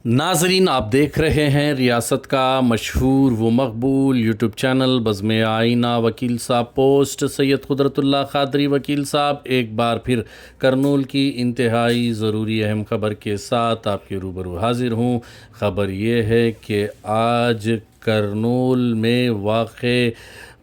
नाजरीन, आप देख रहे हैं रियासत का मशहूर व मकबूल यूट्यूब चैनल बज़्म आईना। वकील साहब पोस्ट सैयद कुदरतुल्लाह क़ादरी वकील साहब एक बार फिर करनूल की इंतहाई ज़रूरी अहम ख़बर के साथ आपके रूबरू हाजिर हूँ। ख़बर ये है कि आज करनूल में वाक़े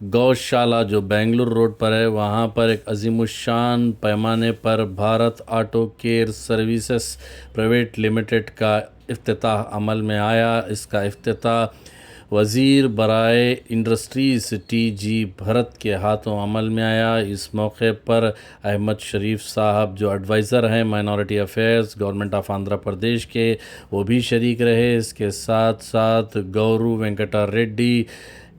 गौशाला जो बेंगलुरु रोड पर है, वहाँ पर एक अज़ीमुश्शान पैमाने पर Bharat auto care services private limited का इफ्तिताह अमल में आया। इसका इफ्तिताह वज़ीर बराए इंडस्ट्रीज़ टी.जी. भरत के हाथों अमल में आया। इस मौके पर अहमद शरीफ साहब जो एडवाइज़र हैं minority affairs government of Andhra Pradesh के, वो भी शरीक रहे। इसके साथ साथ गौरू वेंकटा रेड्डी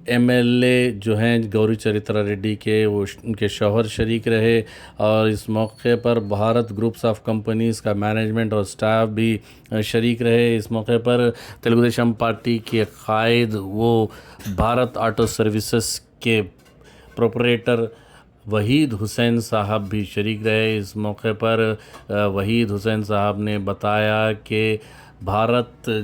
एमएलए जो हैं गौरी चरित्रा रेड्डी के, वो उनके शौहर शरीक रहे। और इस मौके पर भारत ग्रुप्स ऑफ कंपनीज़ का मैनेजमेंट और स्टाफ भी शरीक रहे। इस मौके पर तेलुगु देशम पार्टी के कायद वो भारत ऑटो सर्विसेज के प्रोपरेटर वहीद हुसैन साहब भी शरीक रहे। इस मौके पर वहीद हुसैन साहब ने बताया कि भारत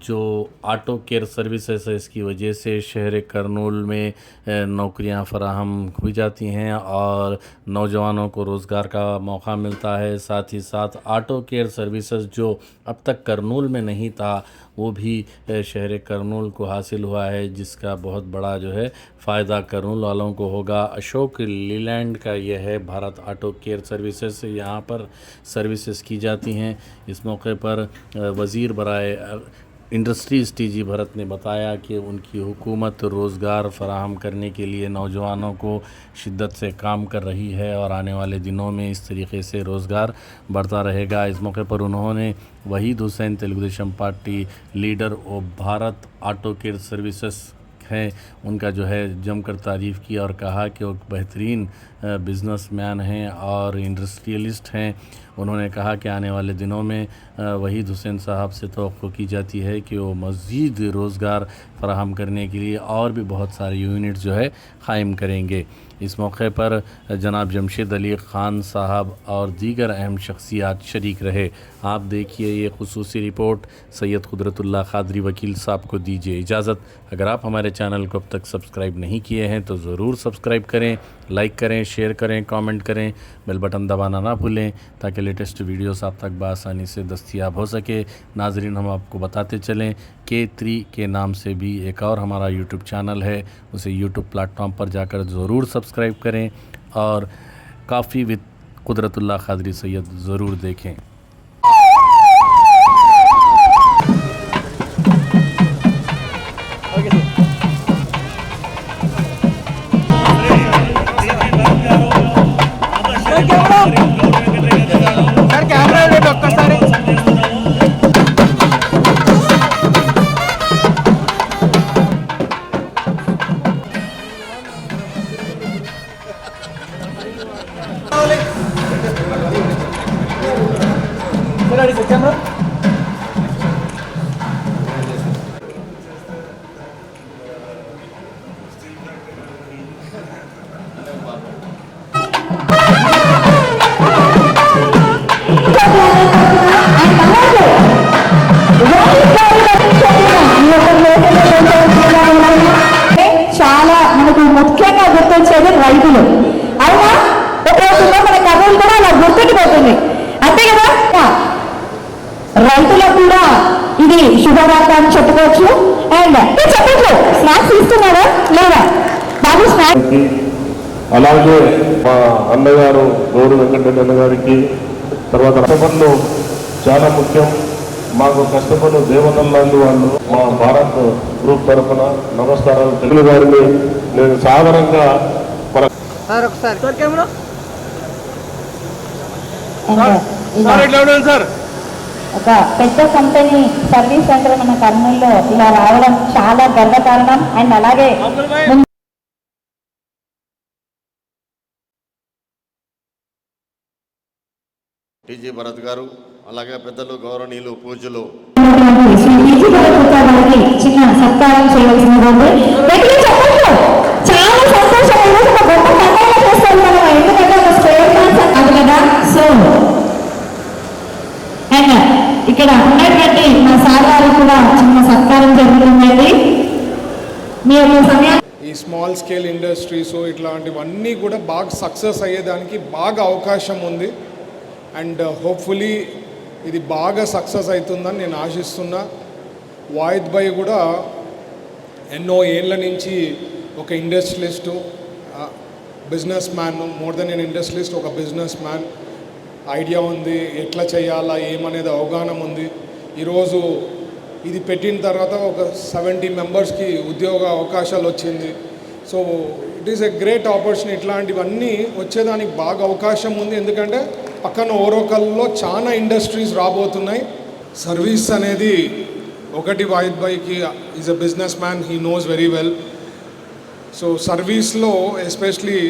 जो ऑटो केयर सर्विसेज है, इसकी वजह से शहर करनूल में नौकरियां फराहम हुई जाती हैं और नौजवानों को रोज़गार का मौका मिलता है। साथ ही साथ ऑटो केयर सर्विसेज जो अब तक करनूल में नहीं था, वो भी शहर करनूल को हासिल हुआ है, जिसका बहुत बड़ा जो है फ़ायदा करनूल वालों को होगा। अशोक लीलैंड का यह है भारत ऑटो केयर सर्विसेज, यहाँ पर सर्विसेज की जाती हैं। इस मौके पर वज़ीर बराए इंडस्ट्रीज़ टी.जी. भरत ने बताया कि उनकी हुकूमत रोज़गार फराहम करने के लिए नौजवानों को शिद्दत से काम कर रही है और आने वाले दिनों में इस तरीके से रोज़गार बढ़ता रहेगा। इस मौके पर उन्होंने वहीद हुसैन तेलुगु देशम पार्टी लीडर और भारत ऑटो केयर सर्विसेज हैं, उनका जो है जमकर तारीफ़ की और कहा कि वो बेहतरीन बिज़नेसमैन हैं और इंडस्ट्रियलिस्ट हैं। उन्होंने कहा कि आने वाले दिनों में वहीद हुसैन साहब से तवक्को की जाती है कि वो मज़ीद रोज़गार फराहम करने के लिए और भी बहुत सारे यूनिट जो है क़ायम करेंगे। इस मौके पर जनाब जमशेद अली ख़ान साहब और दीगर अहम शख्सियात शरीक रहे। आप देखिए ये खुसूसी रिपोर्ट सैयद कुदरतुल्लाह क़ादरी वकील साहब को दीजिए इजाज़त। अगर आप हमारे चैनल को अब तक सब्सक्राइब नहीं किए हैं तो ज़रूर सब्सक्राइब करें, लाइक करें, शेयर करें, कमेंट करें, बेल बटन दबाना ना भूलें ताकि लेटेस्ट वीडियोस आप तक बआसानी से दस्तयाब हो सके। नाजरीन, हम आपको बताते चलें K3 के नाम से भी एक और हमारा यूट्यूब चैनल है, उसे यूट्यूब प्लेटफॉर्म पर जाकर ज़रूर सब्सक्राइब करें और काफ़ी विद कुदरतुल्लाह क़ादरी सैयद ज़रूर देखें। చాలా మనకు ముఖ్యంగా గుర్తొచ్చేది రైతులు. అవునా? ఒక రోజుల్లో మన కథలు కూడా అలా గుర్తుకుపోతుంది, అంతే కదా? రైతులకు కూడా ఇది శుభవార్త అని చెప్పుకోవచ్చు. అండ్ చెప్పచ్చు, స్నాక్స్ ఇస్తున్నారా లేదా బాబు? స్నాక్స్ అలాగే మా అన్నగారు గౌరవ వెంకటరెడ్డి అన్న గారికి, తర్వాత కష్టపడులు చాలా ముఖ్యం. మాకు కష్టపడు దేవతల్లాంటి వాళ్ళు మా భారత్ గ్రూప్ తరఫున నమస్కారాలు తెలుగు గారిని నేను సాధారణంగా ఒక పెద్ద కంపెనీ సర్వీస్ సెంటర్ మన కర్నూలులో ఇలా రావడం చాలా గర్వకారణం. అండ్ అలాగే టీ.జీ. భరత్ గారు, అలాగే పెద్దలు గౌరవనీయులు పూజ్యులు చిన్న సత్కారం చేయవలసిన చాలా సంతోషం. ఎందుకంటే ఒక స్టేట్ అది కదా. సో అండ్ ఇక్కడ ఉన్నటువంటి మా సార్ గారు మీ యొక్క సమయాన్ని ఈ స్మాల్ స్కేల్ ఇండస్ట్రీస్ ఇట్లాంటివన్నీ కూడా బాగా సక్సెస్ అయ్యేదానికి బాగా అవకాశం ఉంది. అండ్ హోప్ఫుల్లీ ఇది బాగా సక్సెస్ అవుతుందని నేను ఆశిస్తున్నా. వాయిద్ భాయ్ కూడా ఎన్నో ఏళ్ళ నుంచి ఒక industrialist, business man, more than an industrialist, ఒక బిజినెస్ మ్యాన్. ఐడియా ఉంది, ఎట్లా చేయాలా ఏమనేది అవగాహన ఉంది. ఈరోజు ఇది పెట్టిన తర్వాత ఒక 70 మెంబర్స్కి ఉద్యోగ అవకాశాలు వచ్చింది. So it is a great opportunity. ఇట్లాంటివన్నీ వచ్చేదానికి బాగా అవకాశం ఉంది. ఎందుకంటే పక్కన ఓరోకల్లో చాలా ఇండస్ట్రీస్ రాబోతున్నాయి. సర్వీస్ అనేది ఒకటి వాయిద్ భాయ్కి is a business man, he knows very well. So సర్వీస్లో ఎస్పెషలీ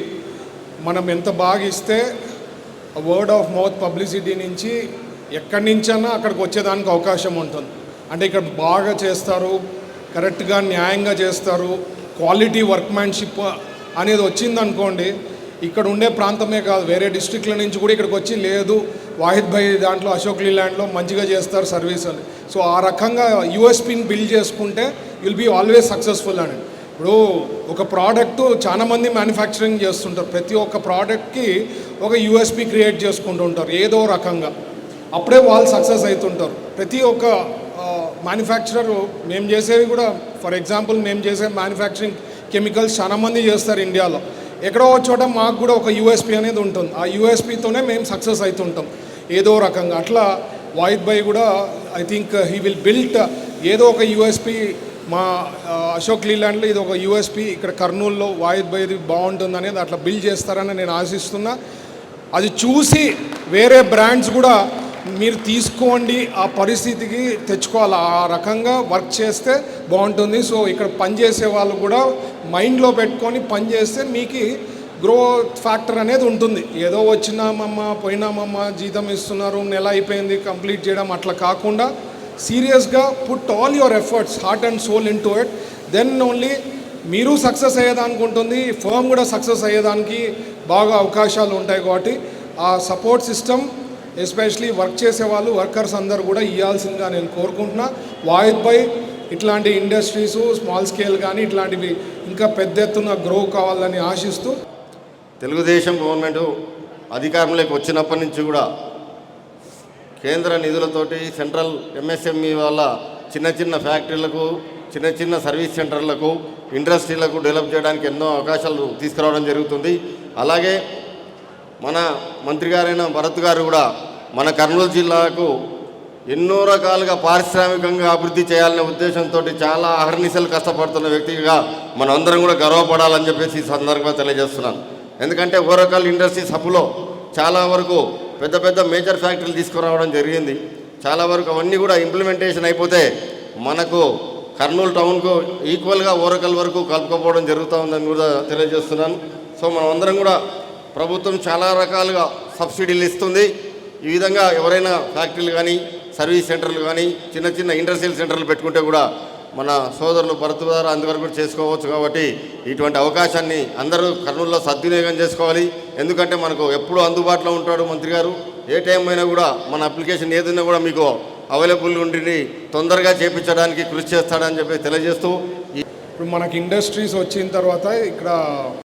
మనం ఎంత బాగా ఇస్తే వర్డ్ ఆఫ్ మౌత్ పబ్లిసిటీ నుంచి ఎక్కడి నుంచైనా అక్కడికి వచ్చేదానికి అవకాశం ఉంటుంది. అంటే ఇక్కడ బాగా చేస్తారు, కరెక్ట్గా న్యాయంగా చేస్తారు, క్వాలిటీ వర్క్మ్యాన్షిప్ అనేది వచ్చిందనుకోండి, ఇక్కడ ఉండే ప్రాంతమే కాదు వేరే డిస్ట్రిక్ట్ల నుంచి కూడా ఇక్కడికి వచ్చి లేదు వాహిద్ భాయ్ దాంట్లో అశోక్ లీలాండ్లో మంచిగా చేస్తారు సర్వీస్ అని. సో ఆ రకంగా యూఎస్పీని బిల్డ్ చేసుకుంటే విల్ బీ ఆల్వేస్ సక్సెస్ఫుల్ అని. ఇప్పుడు ఒక ప్రోడక్ట్ చాలామంది మ్యానుఫ్యాక్చరింగ్ చేస్తుంటారు. ప్రతి ఒక్క ప్రోడక్ట్కి ఒక యూఎస్పీ క్రియేట్ చేసుకుంటూ ఉంటారు ఏదో రకంగా. అప్పుడే వాళ్ళు సక్సెస్ అవుతుంటారు. ప్రతి ఒక్క మ్యానుఫ్యాక్చరర్ మేము చేసేవి కూడా, ఫర్ ఎగ్జాంపుల్ మేము చేసే మ్యానుఫ్యాక్చరింగ్ కెమికల్స్ చాలామంది చేస్తారు ఇండియాలో. ఎక్కడో చోట మాకు కూడా ఒక యూఎస్పీ అనేది ఉంటుంది. ఆ యూఎస్పీతోనే మేము సక్సెస్ అవుతుంటాం ఏదో రకంగా. అట్లా వాయిద్ భాయ్ కూడా I think he will built ఏదో ఒక యూఎస్పీ. మా అశోక్ లీలాండ్లో ఇది ఒక యూఎస్పీ, ఇక్కడ కర్నూలులో వాయిద్ భాయ్ది బాగుంటుంది అనేది అట్లా బిల్డ్ చేస్తారని నేను ఆశిస్తున్నా. అది చూసి వేరే బ్రాండ్స్ కూడా మీరు తీసుకోండి, ఆ పరిస్థితికి తెచ్చుకోవాలి. ఆ రకంగా వర్క్ చేస్తే బాగుంటుంది. సో ఇక్కడ పనిచేసే వాళ్ళు కూడా మైండ్లో పెట్టుకొని పనిచేస్తే మీకు గ్రోత్ ఫ్యాక్టర్ అనేది ఉంటుంది. ఏదో వచ్చినామమ్మా పోయినామమ్మా జీతం ఇస్తున్నారు నెల అయిపోయింది కంప్లీట్ చేయడం అట్లా కాకుండా సీరియస్గా put all your efforts heart and soul into it. Then only మీరు సక్సెస్ అయ్యేదానికి ఉంటుంది, ఫర్మ్ కూడా సక్సెస్ అయ్యేదానికి బాగా అవకాశాలు ఉంటాయి. కాబట్టి ఆ సపోర్ట్ సిస్టమ్ ఎస్పెషలీ వర్క్ చేసే వాళ్ళు వర్కర్స్ అందరూ కూడా ఇవ్వాల్సిందిగా నేను కోరుకుంటున్నా. వాయిద్ భాయ్ ఇట్లాంటి ఇండస్ట్రీసు స్మాల్ స్కేల్ కానీ ఇట్లాంటివి ఇంకా పెద్ద ఎత్తున గ్రో కావాలని ఆశిస్తూ, తెలుగుదేశం గవర్నమెంట్ అధికారంలోకి వచ్చినప్పటి నుంచి కూడా కేంద్ర నిధులతోటి సెంట్రల్ ఎంఎస్ఎంఈ వల్ల చిన్న చిన్న ఫ్యాక్టరీలకు, చిన్న చిన్న సర్వీస్ సెంటర్లకు, ఇండస్ట్రీలకు డెవలప్ చేయడానికి ఎన్నో అవకాశాలు తీసుకురావడం జరుగుతుంది. అలాగే మన మంత్రి గారైన భరత్ గారు కూడా మన కర్నూలు జిల్లాకు ఎన్నో రకాలుగా పారిశ్రామికంగా అభివృద్ధి చేయాలనే ఉద్దేశంతో చాలా అహర్నిశలు కష్టపడుతున్న వ్యక్తిగా మనం అందరం కూడా గర్వపడాలని చెప్పేసి ఈ సందర్భంగా తెలియజేస్తున్నాను. ఎందుకంటే ఓరకల్ ఇండస్ట్రీస్ హబ్లో చాలా వరకు పెద్ద పెద్ద మేజర్ ఫ్యాక్టరీలు తీసుకురావడం జరిగింది. చాలా వరకు అవన్నీ కూడా ఇంప్లిమెంటేషన్ అయిపోతే మనకు కర్నూలు టౌన్కు ఈక్వల్గా ఓరకల్ వరకు కలుపుకోపోవడం జరుగుతూ ఉందని కూడా తెలియజేస్తున్నాను. సో మనం అందరం కూడా ప్రభుత్వం చాలా రకాలుగా సబ్సిడీలు ఇస్తుంది. ఈ విధంగా ఎవరైనా ఫ్యాక్టరీలు కానీ సర్వీస్ సెంటర్లు కానీ చిన్న చిన్న ఇండస్ట్రియల్ సెంటర్లు పెట్టుకుంటే కూడా మన సోదరులు భరత్ ద్వారా అందువరకు కూడా చేసుకోవచ్చు. కాబట్టి ఇటువంటి అవకాశాన్ని అందరూ కర్నూలులో సద్వినియోగం చేసుకోవాలి. ఎందుకంటే మనకు ఎప్పుడూ అందుబాటులో ఉంటాడు మంత్రి గారు. ఏ టైం అయినా కూడా మన అప్లికేషన్ ఏదైనా కూడా మీకు అవైలబుల్ ఉండి తొందరగా చేపించడానికి కృషి చేస్తాడని చెప్పి తెలియజేస్తూ, ఇప్పుడు మనకి ఇండస్ట్రీస్ వచ్చిన తర్వాత ఇక్కడ